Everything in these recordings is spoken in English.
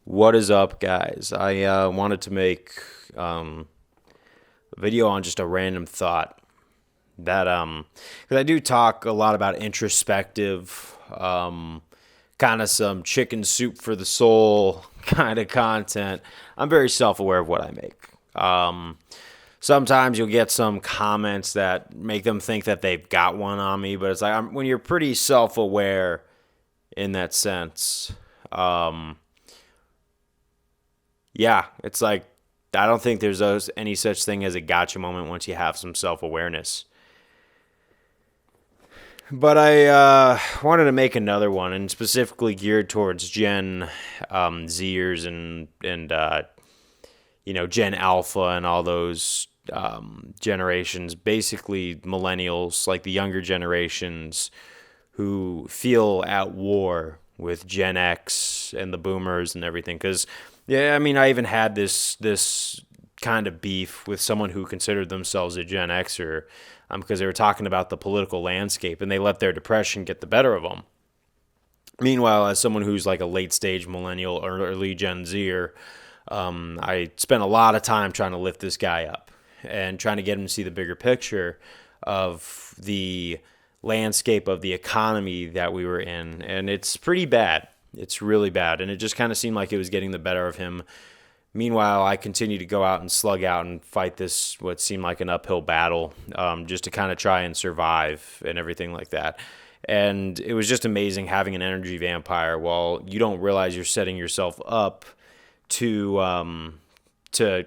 What is up, guys? I wanted to make a video on just a random thought that because I do talk a lot about introspective, kind of some chicken soup for the soul kind of content. I'm very self-aware of what I make. Sometimes you'll get some comments that make them think that they've got one on me, but it's like when you're pretty self-aware in that sense. Yeah, it's like I don't think there's any such thing as a gotcha moment once you have some self awareness. But I wanted to make another one, and specifically geared towards Gen Zers and Gen Alpha and all those generations. Basically, millennials, like the younger generations, who feel at war with Gen X and the Boomers and everything. Because yeah, I mean, I even had this kind of beef with someone who considered themselves a Gen Xer, because they were talking about the political landscape and they let their depression get the better of them. Meanwhile, as someone who's like a late stage millennial or early Gen Zer, I spent a lot of time trying to lift this guy up and trying to get him to see the bigger picture of the landscape of the economy that we were in. And it's pretty bad. It's really bad. And it just kind of seemed like it was getting the better of him. Meanwhile, I continue to go out and slug out and fight this, what seemed like an uphill battle, just to kind of try and survive and everything like that. And it was just amazing having an energy vampire. Well, you don't realize you're setting yourself up to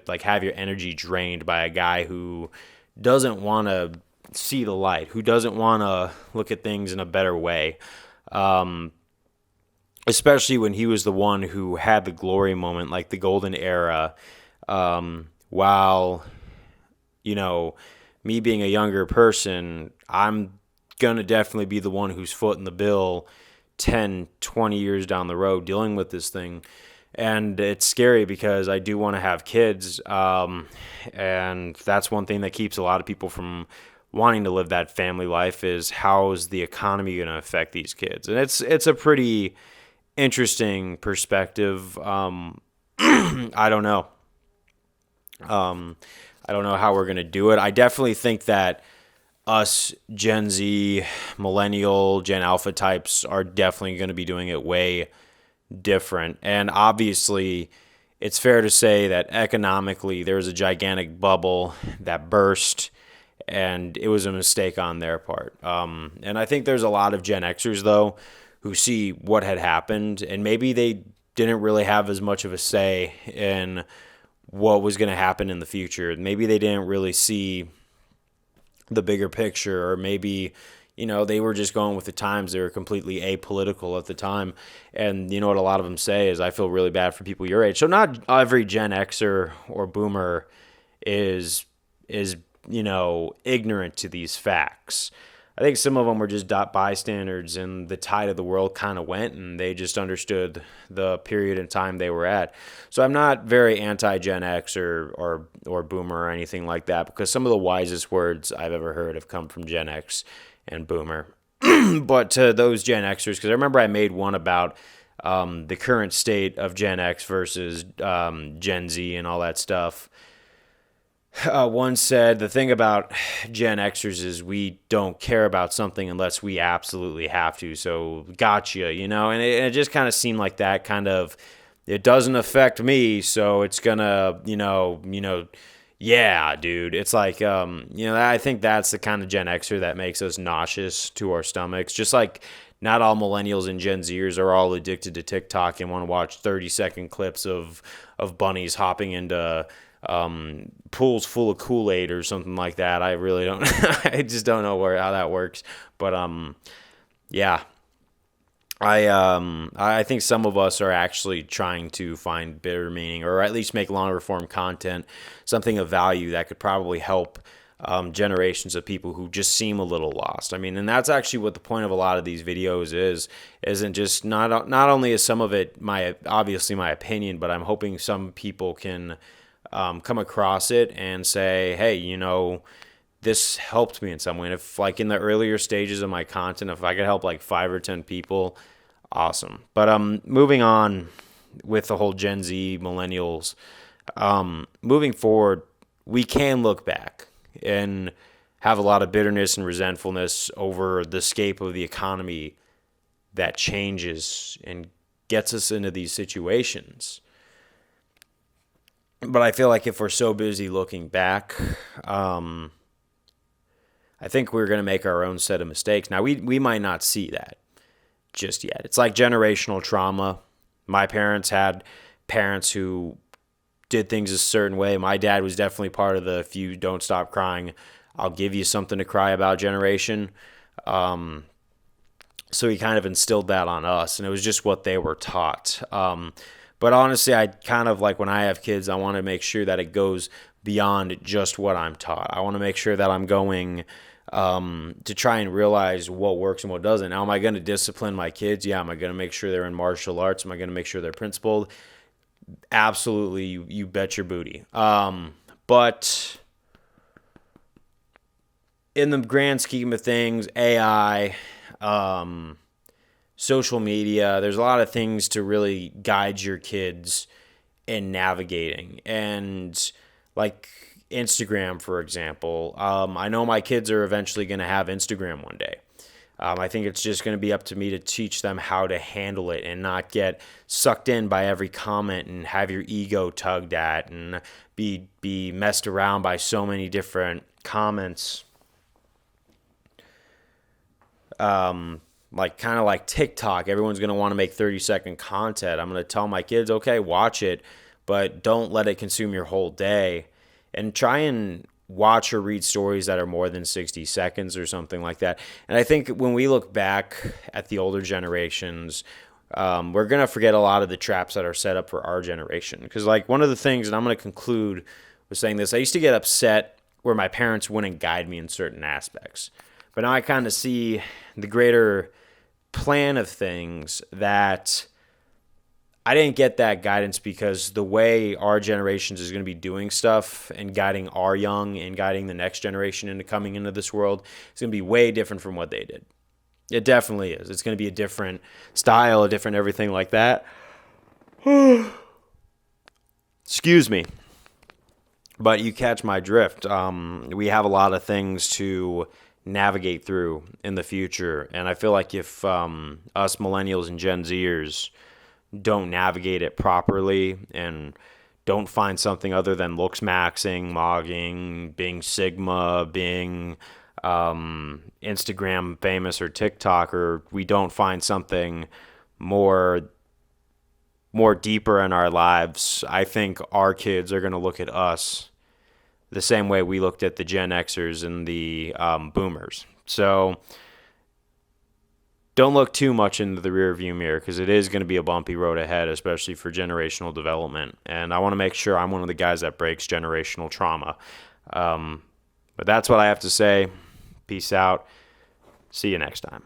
like have your energy drained by a guy who doesn't want to see the light, who doesn't want to look at things in a better way. Especially when he was the one who had the glory moment, like the golden era, while, me being a younger person, I'm going to definitely be the one who's footing the bill 10, 20 years down the road dealing with this thing. And it's scary because I do want to have kids, and that's one thing that keeps a lot of people from wanting to live that family life is how's the economy going to affect these kids? And it's a pretty interesting perspective. I don't know. I don't know how we're going to do it. I definitely think that us Gen Z, millennial, Gen Alpha types are definitely going to be doing it way different. And obviously, it's fair to say that economically there was a gigantic bubble that burst, and it was a mistake on their part. And I think there's a lot of Gen Xers, though, who see what had happened, and maybe they didn't really have as much of a say in what was going to happen in the future. Maybe they didn't really see the bigger picture, or maybe, they were just going with the times. They were completely apolitical at the time. And you know what a lot of them say is, I feel really bad for people your age. So not every Gen Xer or Boomer is ignorant to these facts. I think some of them were just bystanders, and the tide of the world kind of went, and they just understood the period in time they were at. So I'm not very anti-Gen X or Boomer or anything like that, because some of the wisest words I've ever heard have come from Gen X and Boomer. But to those Gen Xers, because I remember I made one about the current state of Gen X versus Gen Z and all that stuff. One said, the thing about Gen Xers is we don't care about something unless we absolutely have to. So gotcha, and it just kind of seemed like that kind of, it doesn't affect me, so it's gonna, yeah, dude. It's like, I think that's the kind of Gen Xer that makes us nauseous to our stomachs. Just like not all millennials and Gen Zers are all addicted to TikTok and want to watch 30-second clips of bunnies hopping into pools full of Kool-Aid or something like that. I really don't. I just don't know how that works. But yeah, I think some of us are actually trying to find better meaning, or at least make longer form content, something of value that could probably help generations of people who just seem a little lost. I mean, and that's actually what the point of a lot of these videos isn't just not only is some of it obviously my opinion, but I'm hoping some people can come across it and say, hey, this helped me in some way. And if, like, in the earlier stages of my content, if I could help like 5 or 10 people, awesome. But moving on, with the whole Gen Z millennials. Moving forward, we can look back and have a lot of bitterness and resentfulness over the scape of the economy that changes and gets us into these situations. But I feel like if we're so busy looking back, I think we're going to make our own set of mistakes. Now, we might not see that just yet. It's like generational trauma. My parents had parents who did things a certain way. My dad was definitely part of the "if you don't stop crying, I'll give you something to cry about" generation. So he kind of instilled that on us, and it was just what they were taught. But honestly, I kind of like when I have kids, I want to make sure that it goes beyond just what I'm taught. I want to make sure that I'm going to try and realize what works and what doesn't. Now, am I going to discipline my kids? Yeah. Am I going to make sure they're in martial arts? Am I going to make sure they're principled? Absolutely. You bet your booty. But in the grand scheme of things, AI, social media, there's a lot of things to really guide your kids in navigating. And like Instagram, for example, I know my kids are eventually going to have Instagram one day. I think it's just going to be up to me to teach them how to handle it and not get sucked in by every comment and have your ego tugged at and be messed around by so many different comments. Like kind of like TikTok, everyone's going to want to make 30-second content. I'm going to tell my kids, okay, watch it, but don't let it consume your whole day, and try and watch or read stories that are more than 60 seconds or something like that. And I think when we look back at the older generations, we're going to forget a lot of the traps that are set up for our generation. Because like one of the things, and I'm going to conclude with saying this, I used to get upset where my parents wouldn't guide me in certain aspects. But now I kind of see the greater plan of things, that I didn't get that guidance because the way our generations is going to be doing stuff and guiding our young and guiding the next generation into coming into this world is going to be way different from what they did. It definitely is. It's going to be a different style, a different everything like that. Excuse me. But you catch my drift. We have a lot of things to navigate through in the future. And I feel like if us millennials and Gen Zers don't navigate it properly and don't find something other than looks maxing, mogging, being Sigma, being Instagram famous or TikTok, or we don't find something more deeper in our lives, I think our kids are going to look at us the same way we looked at the Gen Xers and the boomers. So don't look too much into the rear view mirror, because it is going to be a bumpy road ahead, especially for generational development. And I want to make sure I'm one of the guys that breaks generational trauma. But that's what I have to say. Peace out. See you next time.